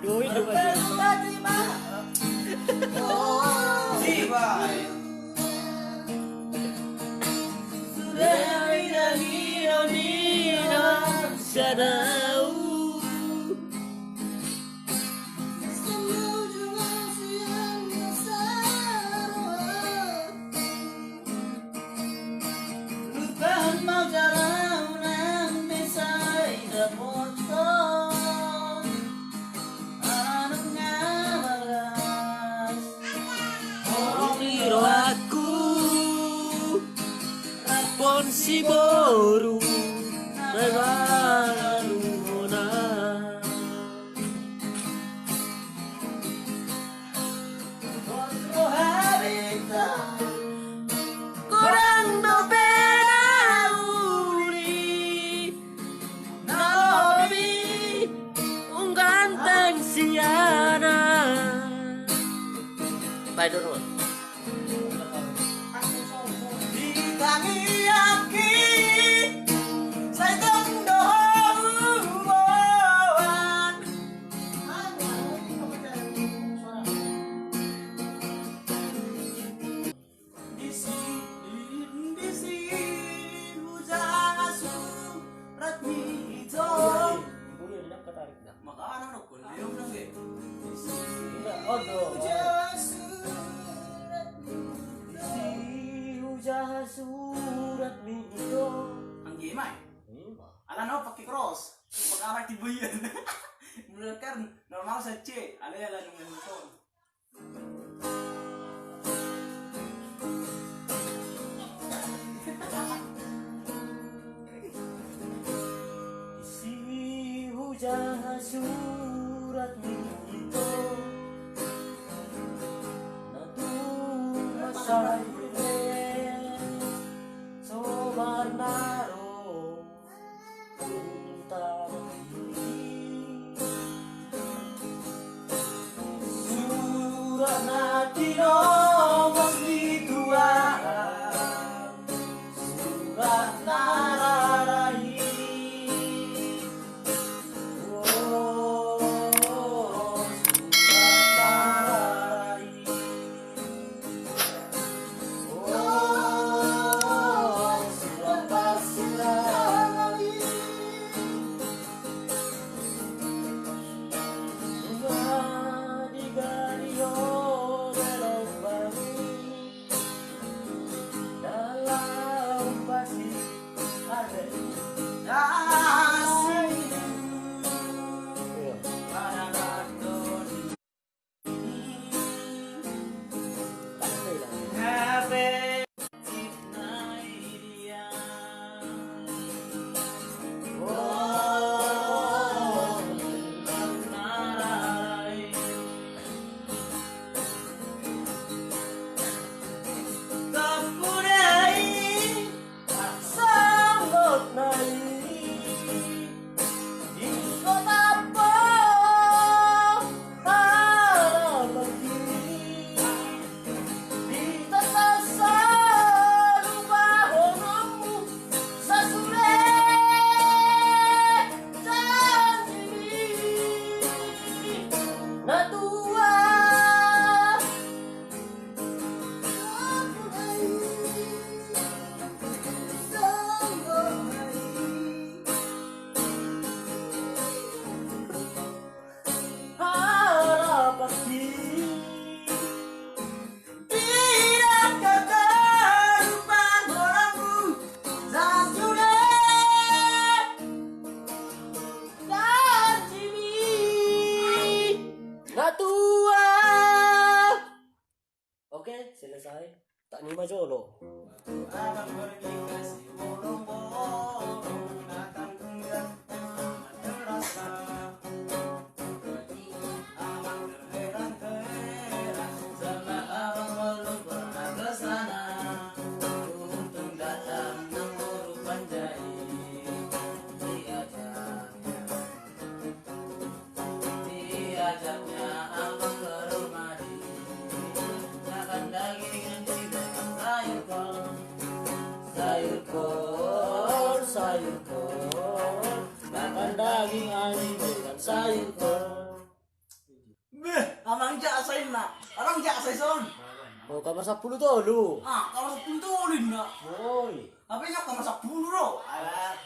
duit juga si boru regaluna kurang dobena uli narobi unganteng siana bye dulu surat minggu ang gimay ala no pakai cross pag-arak tibuyan mulai kan normal sa C ala nung nito isi hujan surat minggu natu masai Naro Untar Surat Natino Mas dituan Surat Nararai selesai tak ni majolo sayur kol makan daging anjing dengan sayur kol Orang jaksain nak. Orang jaksain son. Oh, kamar 10 tuh lu. Kamar 10 tuh ulin nak. Woi. HP-nya kamar 10 bro. Alah.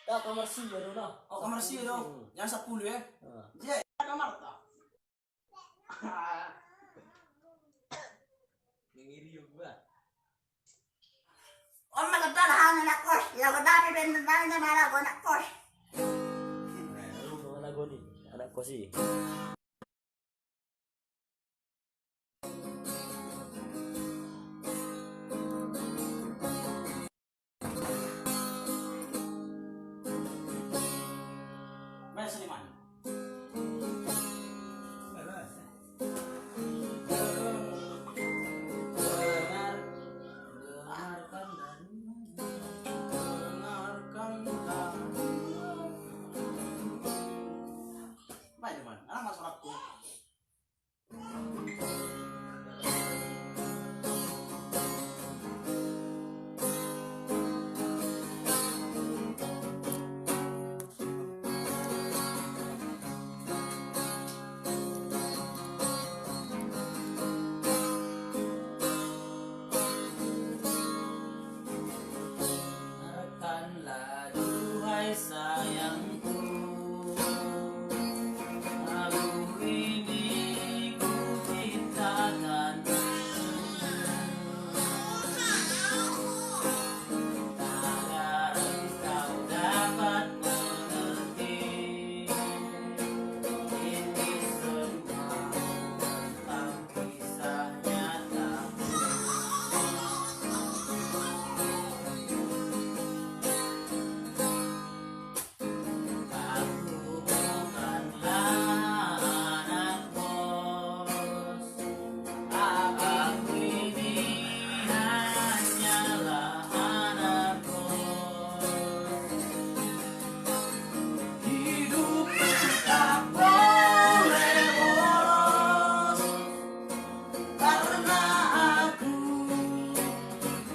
Tak kamar sih baru nah. Oh kamar sih dong. Yang 10 ya. Iya, kamar tak. Ngiri juga. Om magkatalahan anak ko. Yung dami pinuntahan na anak ko, anak ko. Lu mana gua nih? Anak kos sih. Mas Seliman. Sayangku, lalu ini ku ciptakan agar engkau dapat mengerti ini semua tentang kisah nyata.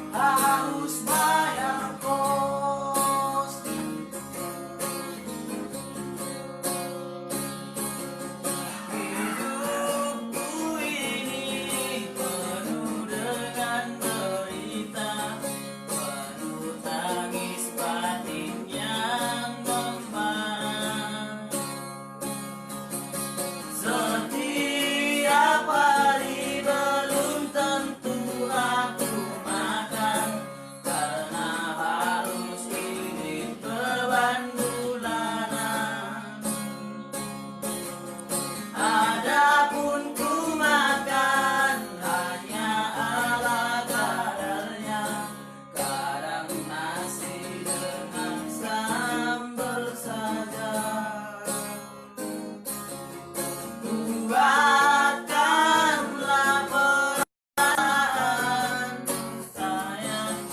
Harus bayar kos. Hidupku ini penuh dengan derita, penuh tangis batin yang membara. Setiap hari belum tentu aku makan, karena harus ini beban bulanan. Adapun ku makan hanya ala kadarnya, kadang nasi dengan sambal saja. Buatkanlah perasaan sayang,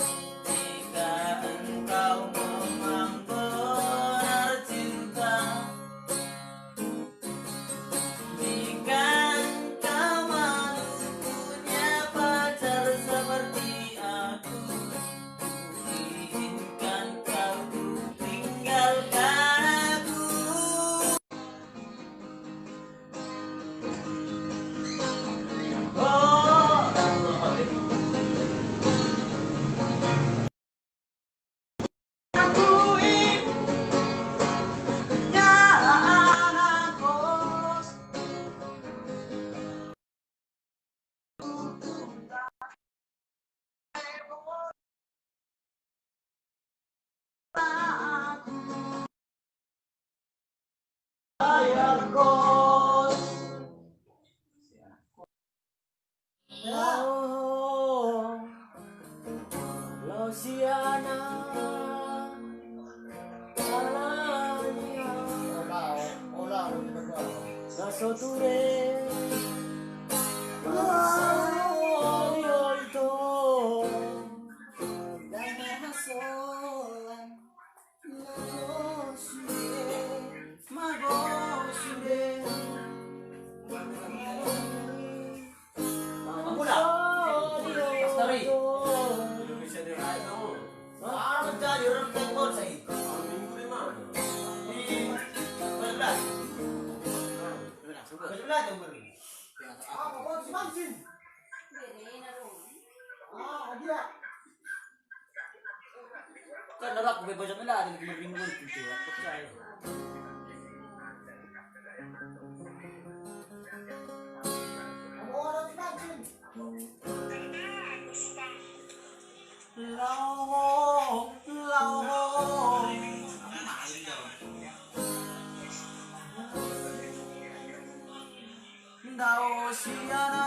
jika engkau memang benar cinta. Jika engkau malu punya pacar seperti aku, izinkan kau tinggalkan aku. Oh, Aku ibunya anak kos. Bayar kos. Oh, Luciana, Alania, Nasoture, Olito, may baca nila, ada nagmarimuan gitu ya. Percaya. Lao, lao. Daw siya na.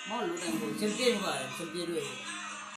Mau lu nang sempir ba? Sempir dulu.